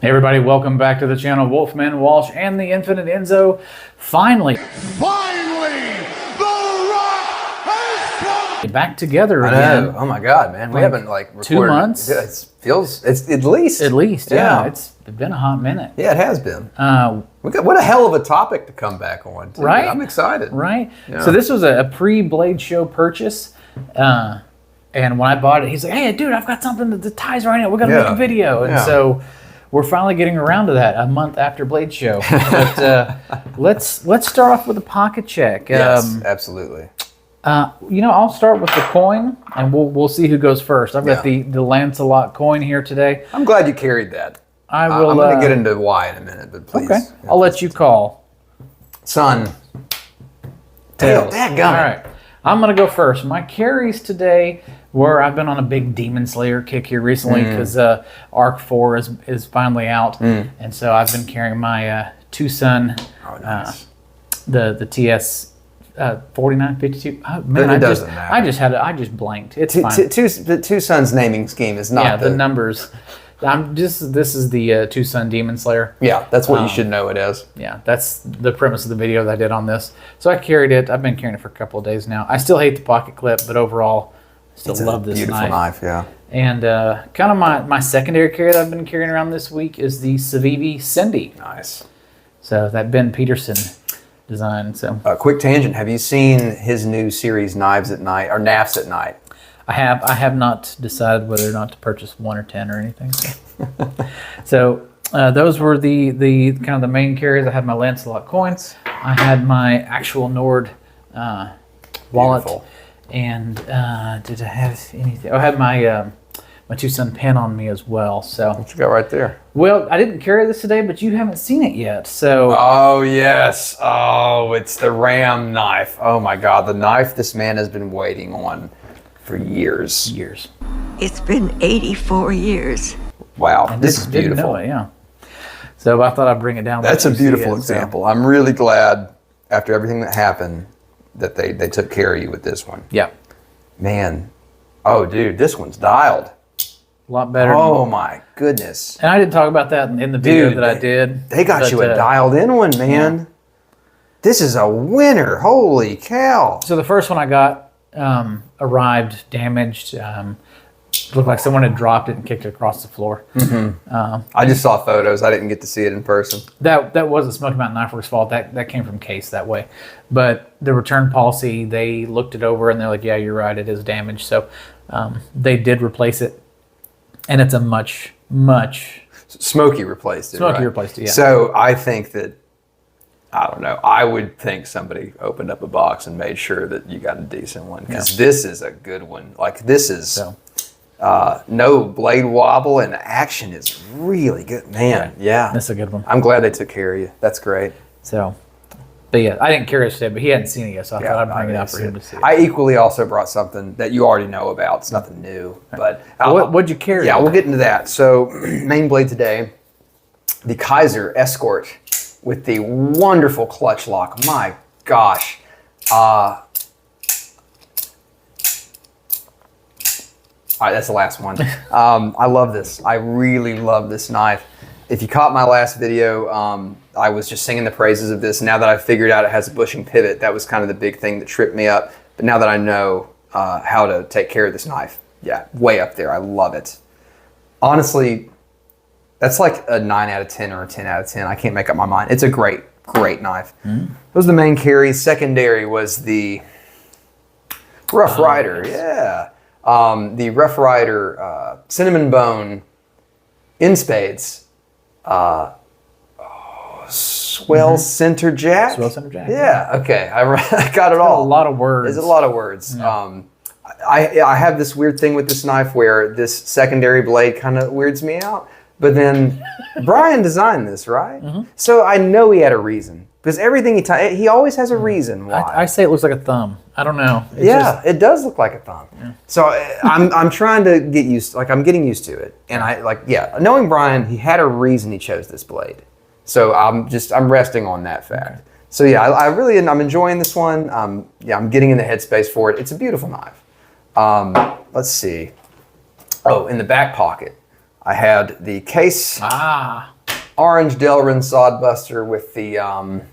Hey everybody, welcome back to the channel. Wolfman Walsh and the Infinite Enzo. Finally, the Rock has come back together I again. know. Oh my God, man. We haven't recorded. 2 months. It's at least. At least, yeah. It's been a hot minute. Yeah, it has been. What a hell of a topic to come back on, too. Right? I'm excited. Right? Yeah. So this was a pre-Blade Show purchase. And when I bought it, he's like, hey, dude, I've got something that ties right in. We're going to make a video. And so we're finally getting around to that a month after Blade Show. But let's start off with a pocket check. Yes, absolutely. I'll start with the coin, and we'll see who goes first. I've got the Lancelot coin here today. I'm glad you carried that. I will. I'm going to get into why in a minute, but please. Okay. I'll let you call. Son. Tails. Dadgummit. All right. I'm going to go first. My carries today were, I've been on a big Demon Slayer kick here recently because Arc 4 is finally out. And so I've been carrying my Tucson, the TS 4952. Oh, man, it doesn't matter. I just blanked. It's fine. The Tucson's naming scheme is not the numbers. This is the Tucson Demon Slayer. Yeah, that's what you should know it as. Yeah, that's the premise of the video that I did on this. So I carried it. I've been carrying it for a couple of days now. I still hate the pocket clip, but overall, I still love this knife. Beautiful knife, yeah. And kind of my secondary carry that I've been carrying around this week is the Civivi Cindy. Nice. So that Ben Peterson design. So quick tangent. Have you seen his new series, Knives at Night, or Nafs at Night? I have not decided whether or not to purchase 1 or 10 or anything. So those were the kind of the main carries. I had my Lancelot coins. I had my actual Nord wallet. Beautiful. And did I have anything? I had my my Tucson pen on me as well. So What you got right there? Well, I didn't carry this today, but you haven't seen it yet. So oh yes, it's the Ram knife. Oh my God, the knife this man has been waiting on for years. It's been 84 years. Wow, And this is didn't beautiful. know it, yeah. So I thought I'd bring it down. That's a beautiful example. I'm really glad after everything that happened that they took care of you with this one. Yeah. Man, oh dude, this one's dialed. A lot better. Oh my goodness. And I didn't talk about that in the video that I did. They got you a dialed in one, man. Yeah. This is a winner. Holy cow. So the first one I got arrived damaged. Looked like someone had dropped it and kicked it across the floor. I just saw photos. I didn't get to see it in person. That wasn't Smoky Mountain Knife Works' fault. That came from Case that way. But the return policy, they looked it over and they're like, yeah, you're right, it is damaged. So they did replace it. And it's a much Smoky replaced it. Smoky replaced it, yeah. So I think that, I don't know, I would think somebody opened up a box and made sure that you got a decent one. Because this is a good one. Like this is no blade wobble and action is really good. Man, yeah. That's a good one. I'm glad they took care of you. That's great. So, but yeah, I didn't carry it today, but he hadn't seen it yet, so I thought I'd bring it out for him to see it. I equally also brought something that you already know about. It's nothing new. But what'd you carry? Yeah, we'll get into that. So main blade today, the Kaiser Escort with the wonderful clutch lock. My gosh. All right, that's the last one. I love this. I really love this knife. If you caught my last video, I was just singing the praises of this. Now that I've figured out it has a bushing pivot, that was kind of the big thing that tripped me up. But now that I know how to take care of this knife, yeah, way up there. I love it. Honestly, that's like a 9 out of 10 or a 10 out of 10. I can't make up my mind. It's a great knife. Those are the main carries. Secondary was the Rough Rider. Yeah. The Rough Rider Cinnamon Bone in spades. Swell Center Jack. Swell Center Jack. Yeah. Okay. I got it all. A lot of words. There's a lot of words. Yeah. I have this weird thing with this knife where this secondary blade kind of weirds me out. But then Brian designed this, right? So I know he had a reason. Because everything he always has a reason why. I say it looks like a thumb. I don't know. It does look like a thumb. Yeah. So I'm trying to get used to, I'm getting used to it. And knowing Brian, he had a reason he chose this blade. So I'm resting on that fact. So yeah, I'm enjoying this one. I'm getting in the headspace for it. It's a beautiful knife. Let's see. Oh, in the back pocket, I had the case orange Delrin sod buster with the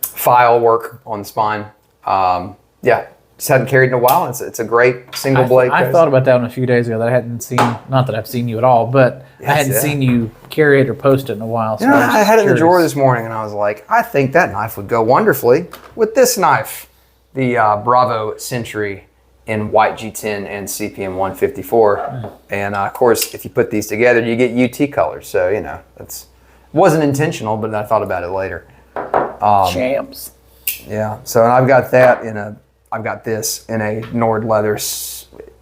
file work on the spine. Yeah, just hadn't carried in a while. It's a great single blade. I thought about that one a few days ago that I hadn't seen, not that I've seen you at all, but I hadn't seen you carry it or post it in a while. So I had it in the drawer this morning and I was like, I think that knife would go wonderfully with this knife. The Bravo Century in white G10 and CPM 154. And of course, if you put these together, you get UT colors. So, you know, that's wasn't intentional, but I thought about it later. Champs. Yeah. So, and I've got that I've got this in a Nord leather,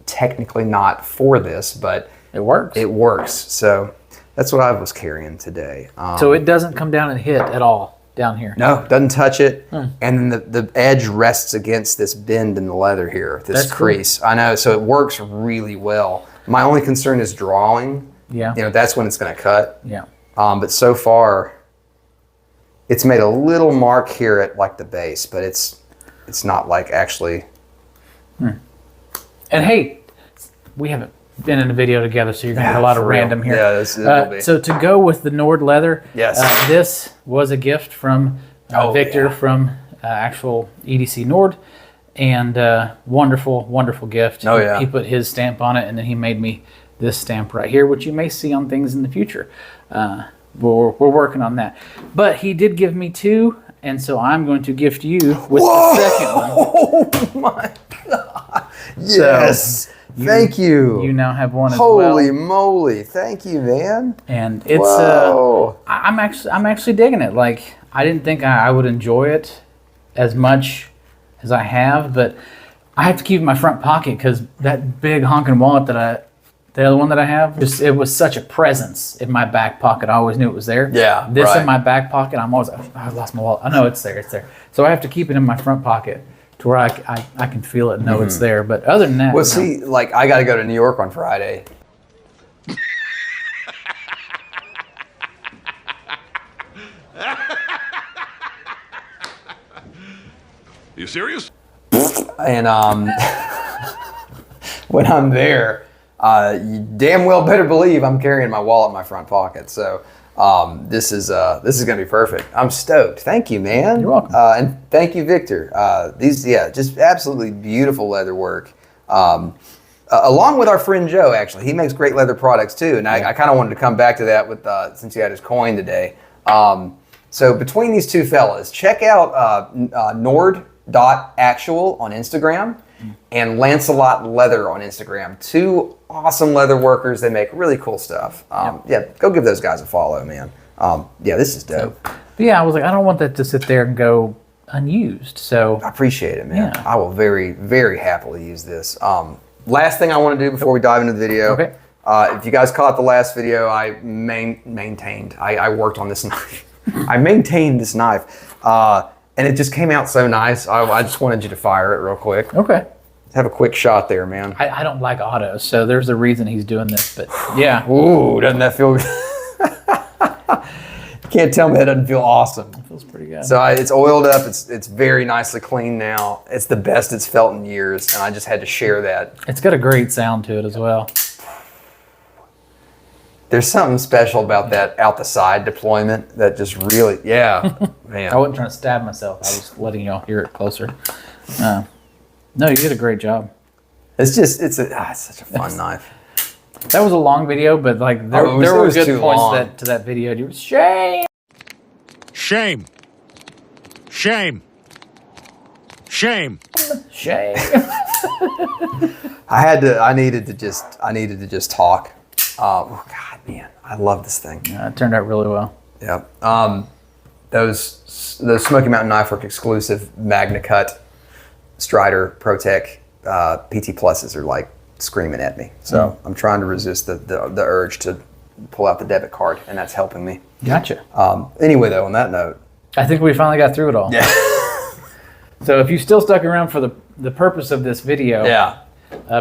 technically not for this, but it works. It works. So that's what I was carrying today. So it doesn't come down and hit at all down here? No, doesn't touch it. And then the edge rests against this bend in the leather here, this That's crease. Cool. I know, so it works really well. My only concern is drawing. Yeah. You know, that's when it's going to cut. Yeah. But so far, it's made a little mark here at like the base, but it's not like actually. And hey, we haven't been in a video together, so you're going to get a lot of random here. Yeah, this will be. So to go with the Nord leather, yes. This was a gift from Victor from actual EDC Nord, and wonderful, wonderful gift. Oh, yeah. He put his stamp on it, and then he made me this stamp right here, which you may see on things in the future. We're working on that. But he did give me two, and so I'm going to gift you with the second one. Oh my God. Yes. So thank you. You now have one as well. Holy moly. Thank you, man. And it's I'm actually digging it. Like, I didn't think I would enjoy it as much as I have, but I have to keep it in my front pocket because that big honking wallet the other one that I have, it was such a presence in my back pocket. I always knew it was there. Yeah, This in my back pocket, I'm always, I lost my wallet. I know it's there, So I have to keep it in my front pocket to where I can feel it and know it's there. But other than that. Well, see, like, I got to go to New York on Friday. You serious? And when I'm there, you damn well better believe I'm carrying my wallet in my front pocket. So this is gonna be perfect. I'm stoked. Thank you, man. You're welcome. And thank you, Victor. These, just absolutely beautiful leather work. Along with our friend Joe, actually, he makes great leather products too. And I kind of wanted to come back to that with since he had his coin today. So between these two fellas, check out Nord.Actual on Instagram and Lancelot Leather on Instagram. Two awesome leather workers. They make really cool stuff. Yeah, go give those guys a follow, man. Yeah, this is dope. But yeah, I was like, I don't want that to sit there and go unused. So I appreciate it, man. Yeah. I will very, very happily use this. Last thing I want to do before we dive into the video. Okay. If you guys caught the last video, I maintained. I worked on this knife. I maintained this knife. And it just came out so nice. I just wanted you to fire it real quick. Okay. Have a quick shot there, man. I don't like autos, so there's a reason he's doing this. But yeah. Ooh, doesn't that feel good? You can't tell me that doesn't feel awesome. It feels pretty good. So it's oiled up. It's very nicely clean now. It's the best it's felt in years, and I just had to share that. It's got a great sound to it as well. There's something special about that out the side deployment that just really, man. I wasn't trying to stab myself. I was letting y'all hear it closer. No, you did a great job. It's such a fun knife. That was a long video, but like there were good points to that video. You were shame. Shame. Shame. Shame. Shame. I needed to just talk. Oh God, man, I love this thing. It turned out really well. Yeah. Those Smoky Mountain Knife Work exclusive Magna Cut Strider ProTech PT Pluses are like screaming at me. So I'm trying to resist the urge to pull out the debit card, and that's helping me. Gotcha. Anyway, though, on that note, I think we finally got through it all. yeah. So if you still stuck around for the purpose of this video, Yeah.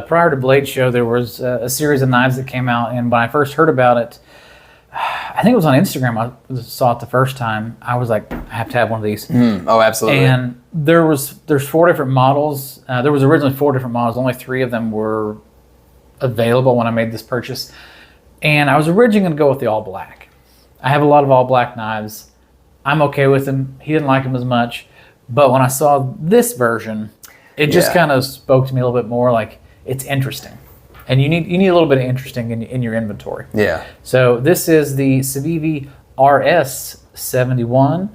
Prior to Blade Show, there was a series of knives that came out, and when I first heard about it, I think it was on Instagram. I saw it the first time. I was like, I have to have one of these. Oh, absolutely. And there's 4 different models. There was originally 4 different models. Only 3 of them were available when I made this purchase. And I was originally going to go with the all black. I have a lot of all black knives. I'm okay with them. He didn't like them as much. But when I saw this version, it just kind of spoke to me a little bit more. Like, it's interesting. And you need a little bit of interesting in your inventory. Yeah. So this is the Civivi RS-71.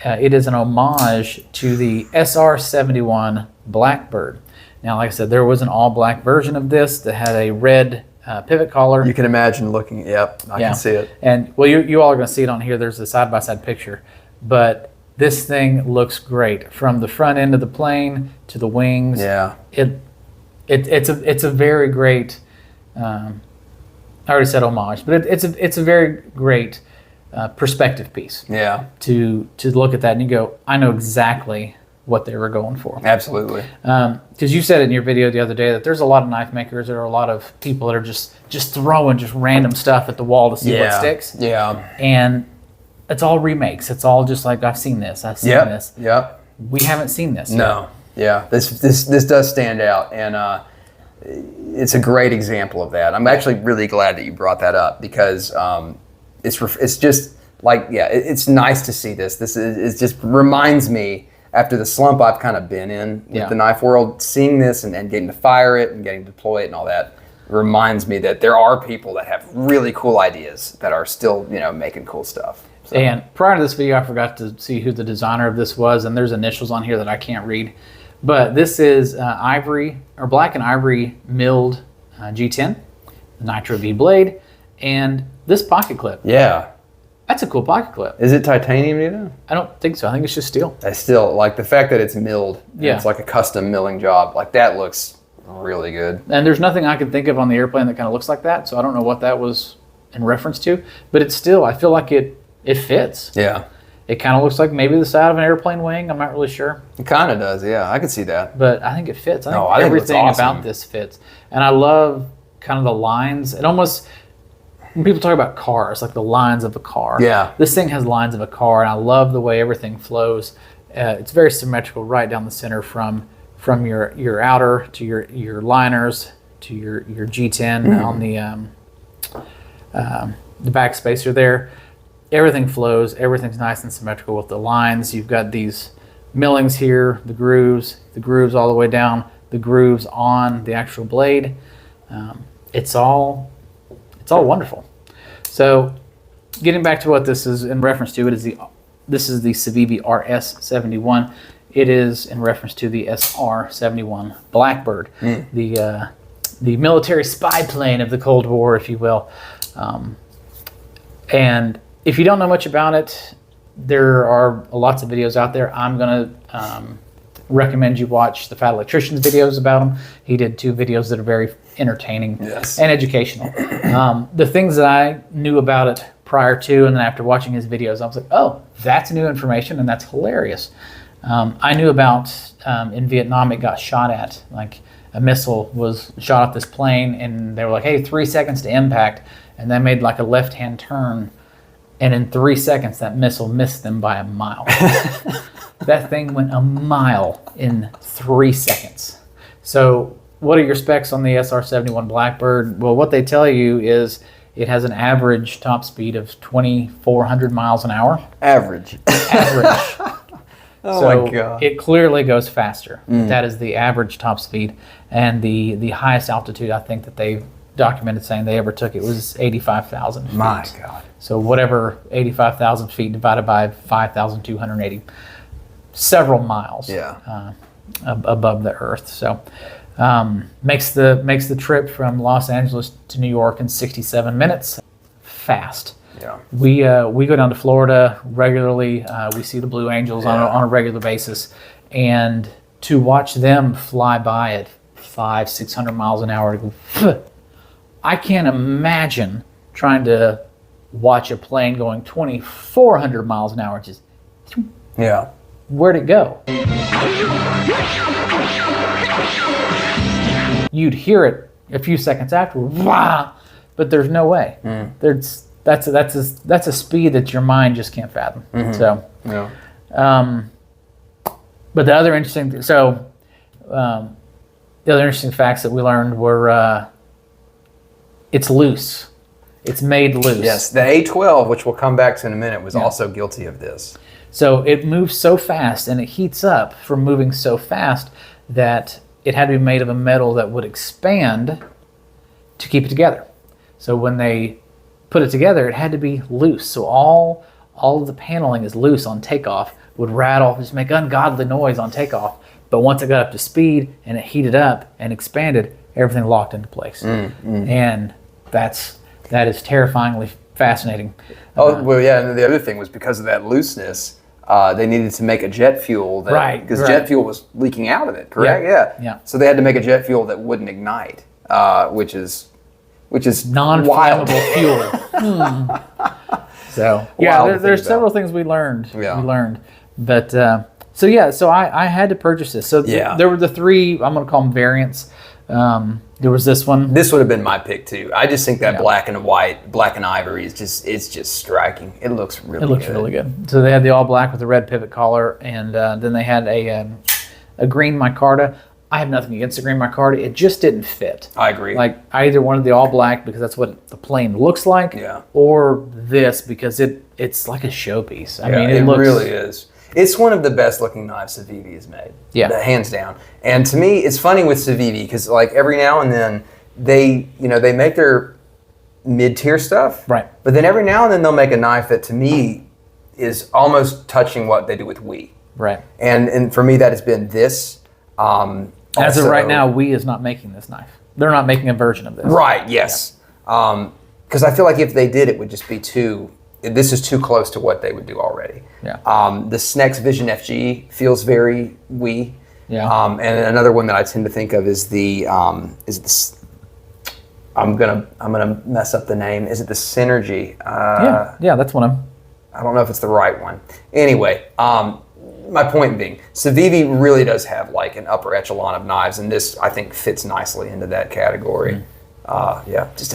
It is an homage to the SR-71 Blackbird. Now, like I said, there was an all-black version of this that had a red pivot collar. You can imagine looking. Yep, I can see it. And well, you all are going to see it on here. There's a side-by-side picture, but this thing looks great from the front end of the plane to the wings. Yeah. It's a very great. I already said homage, but it's a very great perspective piece. Yeah. To look at that and you go, I know exactly what they were going for. Absolutely. Because you said it in your video the other day that there's a lot of knife makers. There are a lot of people that are just throwing just random stuff at the wall to see what sticks. Yeah. And it's all remakes. It's all just like, I've seen this. I've seen this. Yep. We haven't seen this yet. No. Yeah. This does stand out, and it's a great example of that. I'm actually really glad that you brought that up because it's just like, it's nice to see this. It just reminds me, after the slump I've kind of been in with the knife world, seeing this and getting to fire it and getting to deploy it and all that reminds me that there are people that have really cool ideas that are still, making cool stuff. So. And prior to this video, I forgot to see who the designer of this was, and there's initials on here that I can't read. But this is ivory, or black and ivory milled G10, the Nitro V blade, and this pocket clip. Yeah. That's a cool pocket clip. Is it titanium, you know? I don't think so. I think it's just steel. I still like the fact that it's milled. Yeah. It's like a custom milling job. Like, that looks really good. And there's nothing I can think of on the airplane that kind of looks like that, so I don't know what that was in reference to. But it's still, I feel like it fits. Yeah. It kind of looks like maybe the side of an airplane wing. I'm not really sure. It kind of does, yeah. I could see that. But I think it fits. I think I think it looks everything awesome. about this fits. And I love kind of the lines. It almost, when people talk about cars, like the lines of a car. Yeah. This thing has lines of a car, and I love the way everything flows. It's very symmetrical right down the center from your outer to your liners to your G10 on the back spacer there. Everything flows. Everything's nice and symmetrical with the lines. You've got these millings here, the grooves all the way down, the grooves on the actual blade. It's all wonderful. So, getting back to what this is in reference to, this is the Civivi RS-71. It is in reference to the SR-71 Blackbird, the military spy plane of the Cold War, if you will. And if you don't know much about it, there are lots of videos out there. I'm going to recommend you watch the Fat Electrician's videos about him. He did 2 videos that are very entertaining and educational. The things that I knew about it prior to and then after watching his videos, I was like, oh, that's new information and that's hilarious. I knew about in Vietnam it got shot at. Like a missile was shot at this plane and they were like, hey, 3 seconds to impact. And they made like a left-hand turn. And in 3 seconds, that missile missed them by a mile. That thing went a mile in 3 seconds. So what are your specs on the SR-71 Blackbird? Well, what they tell you is it has an average top speed of 2,400 miles an hour. Average. Oh so my God. It clearly goes faster. That is the average top speed. And the highest altitude I think that they've documented saying they ever took it was 85,000 feet. My God. So whatever 85,000 feet divided by 5,280, several miles above the Earth. So makes the trip from Los Angeles to New York in 67 minutes. Fast. Yeah. We go down to Florida regularly. We see the Blue Angels on a regular basis, and to watch them fly by at 500-600 miles an hour, I can't imagine trying to watch a plane going 2,400 miles an hour. Just where'd it go? You'd hear it a few seconds after, but there's no way. That's a speed that your mind just can't fathom. So, but the other interesting facts that we learned were it's loose. It's made loose. Yes, the A12, which we'll come back to in a minute, was also guilty of this. So it moves so fast and it heats up from moving so fast that it had to be made of a metal that would expand to keep it together. So when they put it together, it had to be loose. So all of the paneling is loose on takeoff, would rattle, just make ungodly noise on takeoff. But once it got up to speed and it heated up and expanded, everything locked into place. And that is terrifyingly fascinating. Well, yeah, and the other thing was because of that looseness, they needed to make a jet fuel because jet fuel was leaking out of it, correct? Yeah. So they had to make a jet fuel that wouldn't ignite, which is non-flammable fuel. So there's several things we learned. Yeah. We learned, but so I had to purchase this. So there were the three, I'm going to call them variants. There was this one. This would have been my pick too. I just think that black and white, black and ivory is just striking. It looks really good. So they had the all black with the red pivot collar, and then they had a green micarta. I have nothing against the green micarta. It just didn't fit. I agree. Like I either wanted the all black because that's what the plane looks like, or this because it's like a showpiece. I mean, it really is. It's one of the best looking knives Civivi has made. Yeah. Hands down. And to me, it's funny with Civivi because like every now and then they make their mid-tier stuff. Right. But then every now and then they'll make a knife that to me is almost touching what they do with WE. Right. And for me that has been this. As of right now, WE is not making this knife. They're not making a version of this. Right, yes. Because I feel like if they did, it would just be this is too close to what they would do already. Yeah. The Snex Vision FG feels very WE. Yeah. And another one that I tend to think of is I'm gonna mess up the name. Is it the Synergy? Yeah, that's one of them. I don't know if it's the right one. Anyway, my point being, Civivi really does have like an upper echelon of knives, and this I think fits nicely into that category. Just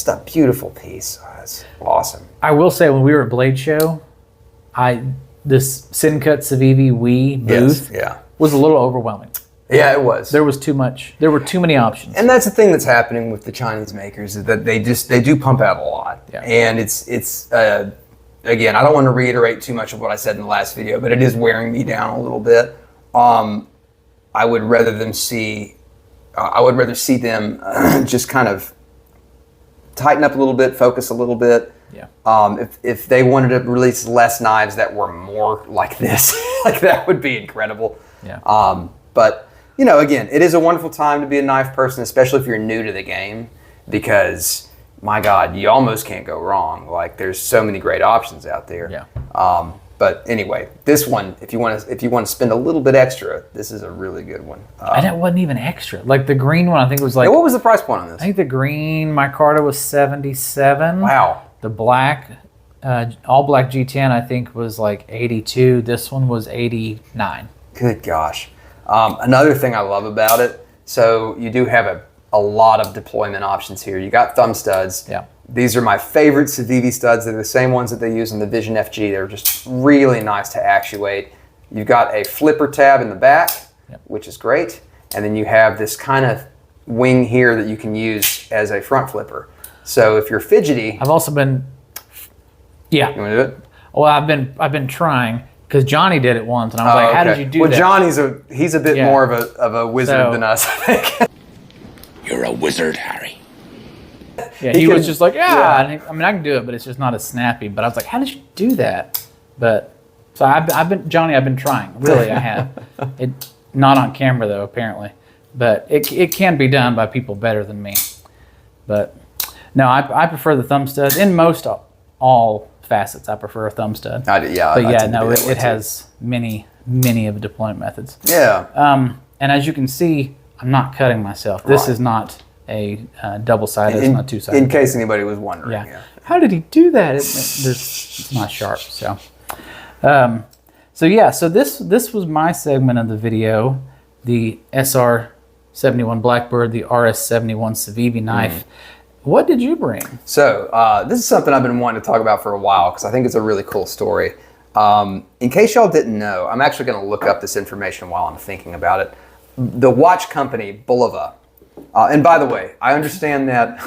a beautiful piece. It's awesome. I will say when we were at Blade Show, this Sincut Civivi WE booth was a little overwhelming. Yeah, it was. There was too much. There were too many options. And that's the thing that's happening with the Chinese makers is that they do pump out a lot. Yeah. And it's again, I don't want to reiterate too much of what I said in the last video, but it is wearing me down a little bit. I would rather see them just kind of tighten up a little bit, focus a little bit. Yeah. If they wanted to release less knives that were more like this, like that would be incredible. Yeah. But again, it is a wonderful time to be a knife person, especially if you're new to the game, because my God, you almost can't go wrong. Like there's so many great options out there. Yeah. But anyway, this one, if you want to spend a little bit extra, this is a really good one. And it wasn't even extra. Like the green one, I think it was like. What was the price point on this? I think the green micarta was $77. Wow. The black, all black G10, I think was like $82. This one was $89. Good gosh. Another thing I love about it, so you do have a lot of deployment options here. You got thumb studs. Yeah. These are my favorite Civivi studs. They're the same ones that they use in the Vision FG. They're just really nice to actuate. You've got a flipper tab in the back, which is great. And then you have this kind of wing here that you can use as a front flipper. So if you're fidgety... I've also been... Yeah. You want to do it? Well, I've been trying, because Johnny did it once, and I was like, how did you do that? Well, Johnny's he's a bit more of a wizard than us, I think. You're a wizard, Harry. Yeah, he was just like, And I mean, I can do it, but it's just not as snappy. But I was like, how did you do that? But so I've been trying. Really, I have. It not on camera though, apparently. But it can be done by people better than me. But no, I prefer the thumb stud in most all facets. I prefer a thumb stud. It has many of the deployment methods. Yeah. And as you can see, I'm not cutting myself. This is not a double-sided, it's not two-sided. In case anybody was wondering. Yeah. How did he do that? It's not sharp. So this was my segment of the video, the SR-71 Blackbird, the RS-71 Civivi knife. What did you bring? So this is something I've been wanting to talk about for a while because I think it's a really cool story. In case y'all didn't know, I'm actually going to look up this information while I'm thinking about it. The watch company Bulova, and by the way, I understand that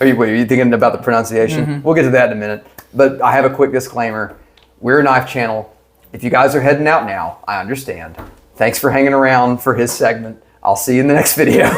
Are you thinking about the pronunciation? We'll get to that in a minute. But I have a quick disclaimer. We're a knife channel. If you guys are heading out now, I understand. Thanks for hanging around for his segment. I'll see you in the next video.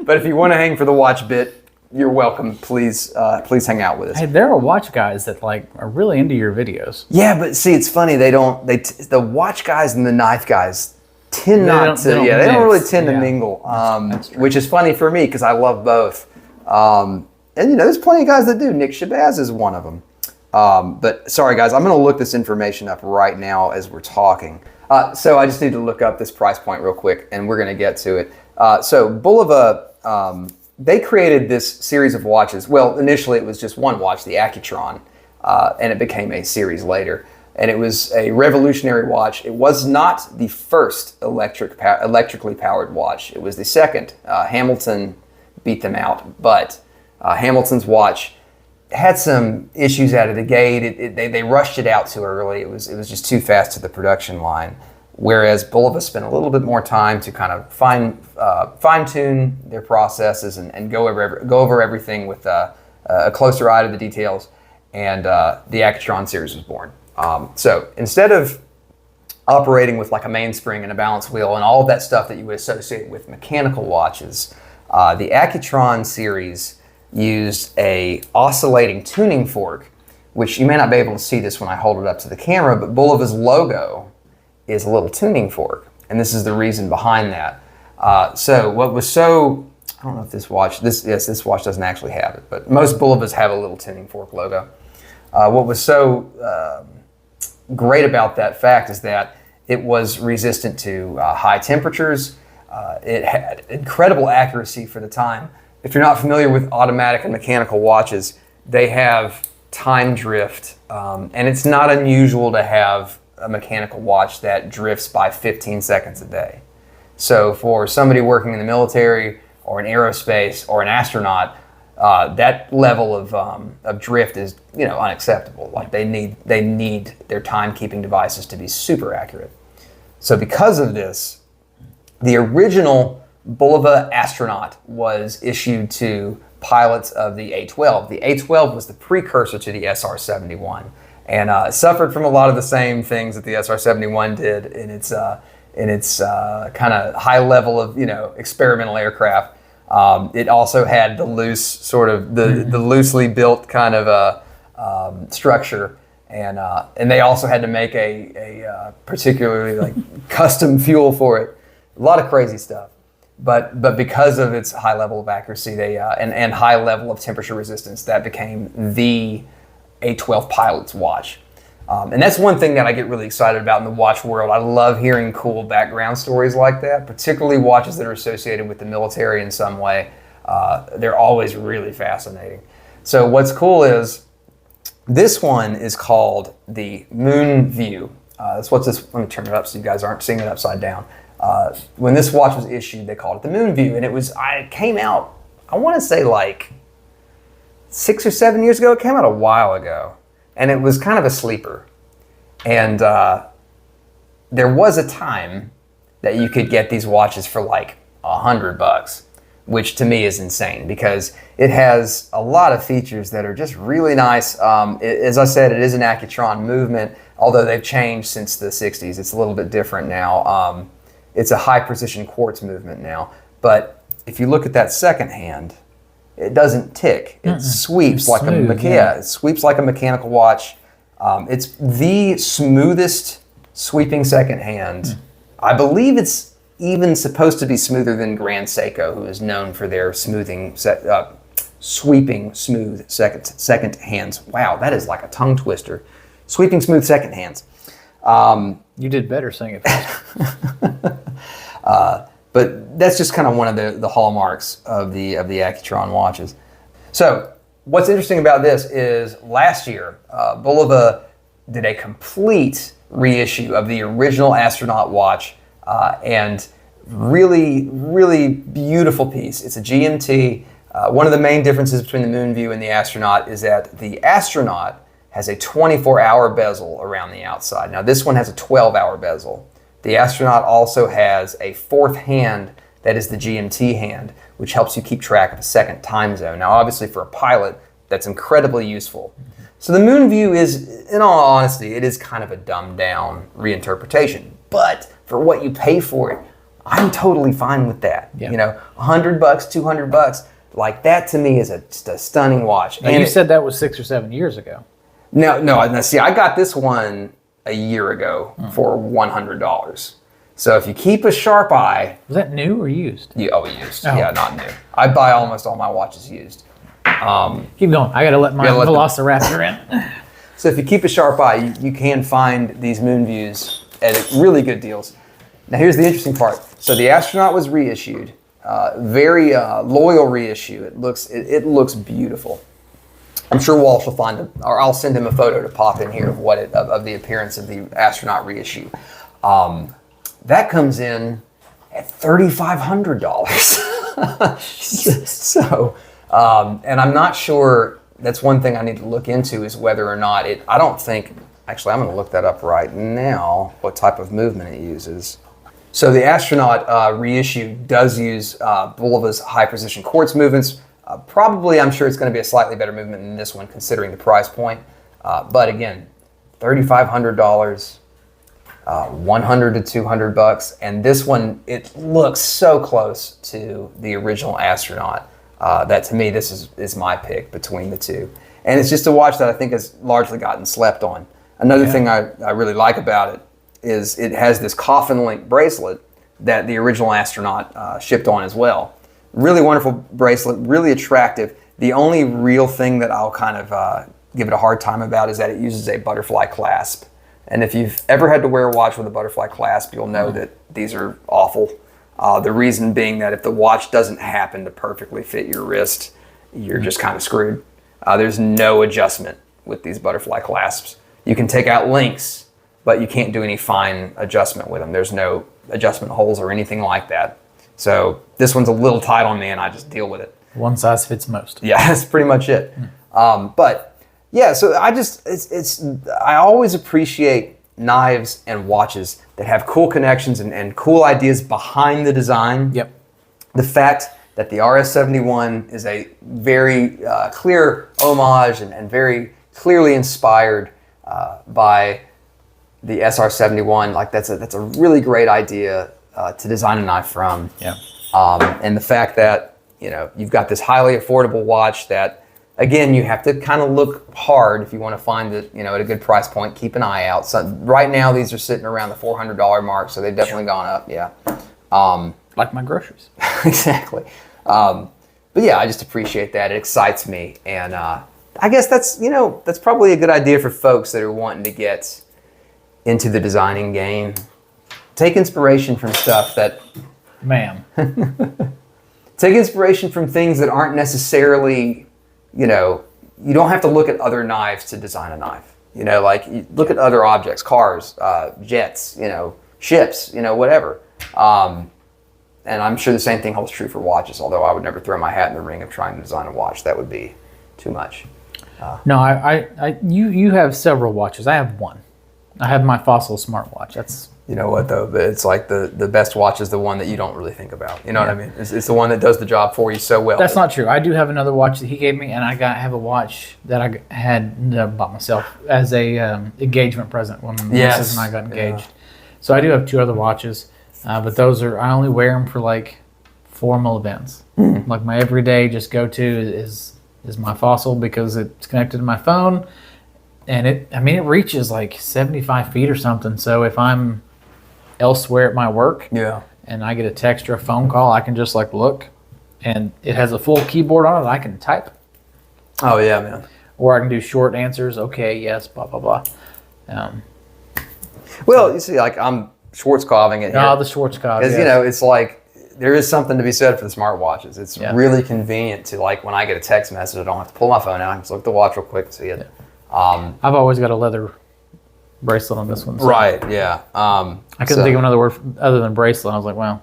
But if you want to hang for the watch bit, you're welcome. Please hang out with us. Hey, there are watch guys that like are really into your videos. Yeah, but see, it's funny. The watch guys and the knife guys tend They not to. don't They don't really mix. tend to Yeah. mingle, That's true. which is funny for me because I love both. And there's plenty of guys that do. Nick Shabazz is one of them. But sorry, guys, I'm going to look this information up right now as we're talking. So I just need to look up this price point real quick, and we're going to get to it. So Bulova, they created this series of watches. Well, initially it was just one watch, the Accutron, and it became a series later. And it was a revolutionary watch. It was not the first electrically powered watch. It was the second. Hamilton beat them out, but Hamilton's watch had some issues out of the gate. They rushed it out too early. It was just too fast to the production line. Whereas Bulova spent a little bit more time to kind of fine tune their processes and go over everything with a closer eye to the details. And the Accutron series was born. So instead of operating with like a mainspring and a balance wheel and all of that stuff that you would associate with mechanical watches, the Accutron series used a oscillating tuning fork, which you may not be able to see this when I hold it up to the camera, but Bulova's logo is a little tuning fork, and this is the reason behind that. So what was so, I don't know if this watch doesn't actually have it, but most Bulovas have a little tuning fork logo. What was so great about that fact is that it was resistant to high temperatures. It had incredible accuracy for the time. If you're not familiar with automatic and mechanical watches, they have time drift, and it's not unusual to have a mechanical watch that drifts by 15 seconds a day. So for somebody working in the military or in aerospace or an astronaut, that level of drift is unacceptable. Like they need their timekeeping devices to be super accurate. So because of this, the original Bulova Astronaut was issued to pilots of the A-12. The A-12 was the precursor to the SR-71 and suffered from a lot of the same things that the SR-71 did in its kind of high level of experimental aircraft. It also had the loose sort of the loosely built kind of structure, and they also had to make a particularly like custom fuel for it. A lot of crazy stuff. But because of its high level of accuracy, and high level of temperature resistance, that became the A-12 pilot's watch. And that's one thing that I get really excited about in the watch world. I love hearing cool background stories like that, particularly watches that are associated with the military in some way. They're always really fascinating. So what's cool is this one is called the Moon View. That's what this. Let me turn it up so you guys aren't seeing it upside down. When this watch was issued, they called it the Moon View, and it came out, I want to say like 6 or 7 years ago. It came out a while ago, and it was kind of a sleeper. And there was a time that you could get these watches for like $100, which to me is insane because it has a lot of features that are just really nice. As I said, it is an Accutron movement, although they've changed since the 60s. It's a little bit different now. It's a high precision quartz movement now. But if you look at that second hand, it doesn't tick. It sweeps It's like smooth, it sweeps like a mechanical watch. It's the smoothest sweeping second hand. I believe it's even supposed to be smoother than Grand Seiko, who is known for their sweeping smooth second hands. Wow, that is like a tongue twister. Sweeping smooth second hands. You did better saying it faster. But that's just kind of one of the hallmarks of the Accutron watches. So what's interesting about this is last year, Bulova did a complete reissue of the original Astronaut watch, and really, really beautiful piece. It's a GMT. One of the main differences between the Moon View and the Astronaut is that the Astronaut has a 24-hour bezel around the outside. Now this one has a 12-hour bezel. The Astronaut also has a fourth hand that is the GMT hand, which helps you keep track of a second time zone. Now, obviously for a pilot, that's incredibly useful. So the moon view is, in all honesty, it is kind of a dumbed down reinterpretation. But for what you pay for it, I'm totally fine with that. Yeah. You know, $100, $200, like that to me is just a stunning watch. Now, you said that was 6 or 7 years ago. No, see, I got this one a year ago for $100. So if you keep a sharp eye... Was that new or used? Used. Oh. Yeah, not new. I buy almost all my watches used. Keep going. I got to let my Velociraptor in. So if you keep a sharp eye, you can find these moon views at really good deals. Now here's the interesting part. So the Astronaut was reissued. Very loyal reissue. It looks beautiful. I'm sure Walsh will find or I'll send him a photo to pop in here of the appearance of the Astronaut reissue. That comes in at $3,500. So, and I'm not sure. That's one thing I need to look into is whether or not I don't think. Actually, I'm going to look that up right now. What type of movement it uses. So the Astronaut reissue does use Bulova's high precision quartz movements. Probably, I'm sure it's going to be a slightly better movement than this one, considering the price point. But again, $3,500, $100 to $200, and this one it looks so close to the original Astronaut that to me this is my pick between the two. And it's just a watch that I think has largely gotten slept on. Another thing I really like about it is it has this coffin link bracelet that the original Astronaut shipped on as well. Really wonderful bracelet, really attractive. The only real thing that I'll kind of give it a hard time about is that it uses a butterfly clasp. And if you've ever had to wear a watch with a butterfly clasp, you'll know that these are awful. The reason being that if the watch doesn't happen to perfectly fit your wrist, you're just kind of screwed. There's no adjustment with these butterfly clasps. You can take out links, but you can't do any fine adjustment with them. There's no adjustment holes or anything like that. So this one's a little tight on me, and I just deal with it. One size fits most. Yeah, that's pretty much it. But yeah, so I always appreciate knives and watches that have cool connections and cool ideas behind the design. Yep. The fact that the RS-71 is a very clear homage and very clearly inspired by the SR-71, like that's a really great idea to design a knife from. Yeah. And the fact that you've got this highly affordable watch that, again, you have to kind of look hard if you want to find it, at a good price point. Keep an eye out. So right now, these are sitting around the $400 mark, so they've definitely gone up. Yeah. Like my groceries. Exactly. But yeah, I just appreciate that. It excites me, and I guess that's probably a good idea for folks that are wanting to get into the designing game. Take inspiration from stuff that... Ma'am. Take inspiration from things that aren't necessarily, you don't have to look at other knives to design a knife. Like you look at other objects, cars, jets, ships, whatever. And I'm sure the same thing holds true for watches, although I would never throw my hat in the ring of trying to design a watch. That would be too much. No, you have several watches. I have one. I have my Fossil smartwatch. That's... You know what though? It's like the best watch is the one that you don't really think about. You know what I mean? It's the one that does the job for you so well. That's not true. I do have another watch that he gave me, and I have a watch that I bought myself as a engagement present when Mrs. and I got engaged. Yeah. So I do have two other watches, but those I only wear them for like formal events. Like my everyday just go to is my Fossil because it's connected to my phone, and it reaches like 75 feet or something. So if I'm elsewhere at my work, and I get a text or a phone call, I can just look, and it has a full keyboard on it. I can type. Oh yeah, man. Or I can do short answers. Okay, yes, blah blah blah. Well, you see, like I'm Schwarzkopfing it here. Oh, the Schwarzkopf. Because it's like there is something to be said for the smartwatches. It's really convenient to when I get a text message, I don't have to pull my phone out. I can just look at the watch real quick and see it. I've always got a leather bracelet on this one. So. Right, yeah. I couldn't think of another word other than bracelet. I was like, wow.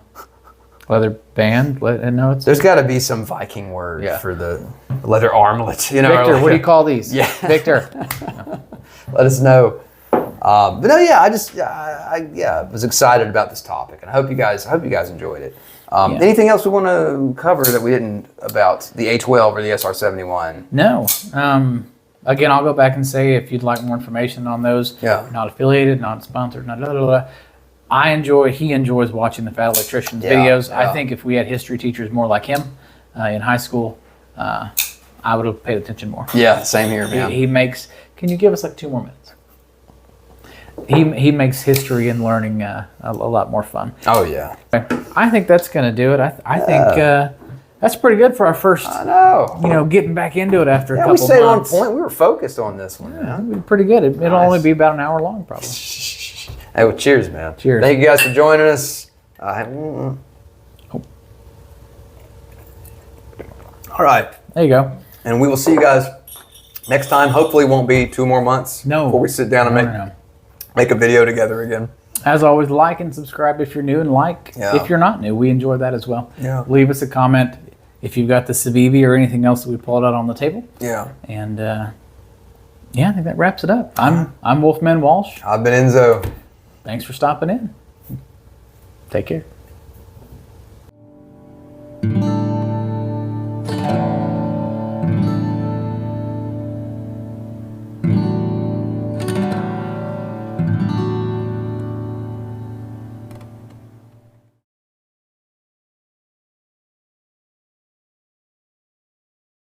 Leather band? No, it's... There's got to be some Viking word for the leather armlet. Victor, what do you call these? Yeah. Victor. Let us know. But no, yeah, I was excited about this topic, and I hope you guys enjoyed it. Anything else we want to cover that we didn't about the A12 or the SR-71? No. Again, I'll go back and say if you'd like more information on those, not affiliated, not sponsored, not blah, blah, blah. He enjoys watching the Fat Electrician's videos. Yeah. I think if we had history teachers more like him in high school, I would have paid attention more. Yeah, same here, man. He makes, can you give us like 2 more minutes? He makes history and learning a lot more fun. Oh, yeah. I think that's going to do it. I think that's pretty good for our first, I know. Getting back into it after a couple months. We stayed on point. We were focused on this one. Yeah, it'd be pretty good. It'll only be about an hour long, probably. Hey, well, cheers, man. Cheers. Thank you guys for joining us. All right. There you go. And we will see you guys next time. Hopefully it won't be 2 more months before we sit down and make a video together again. As always, like and subscribe if you're new, and if you're not new. We enjoy that as well. Yeah. Leave us a comment if you've got the Civivi or anything else that we pulled out on the table. Yeah. And I think that wraps it up. I'm Wolfman Walsh. I've been Enzo. Thanks for stopping in. Take care.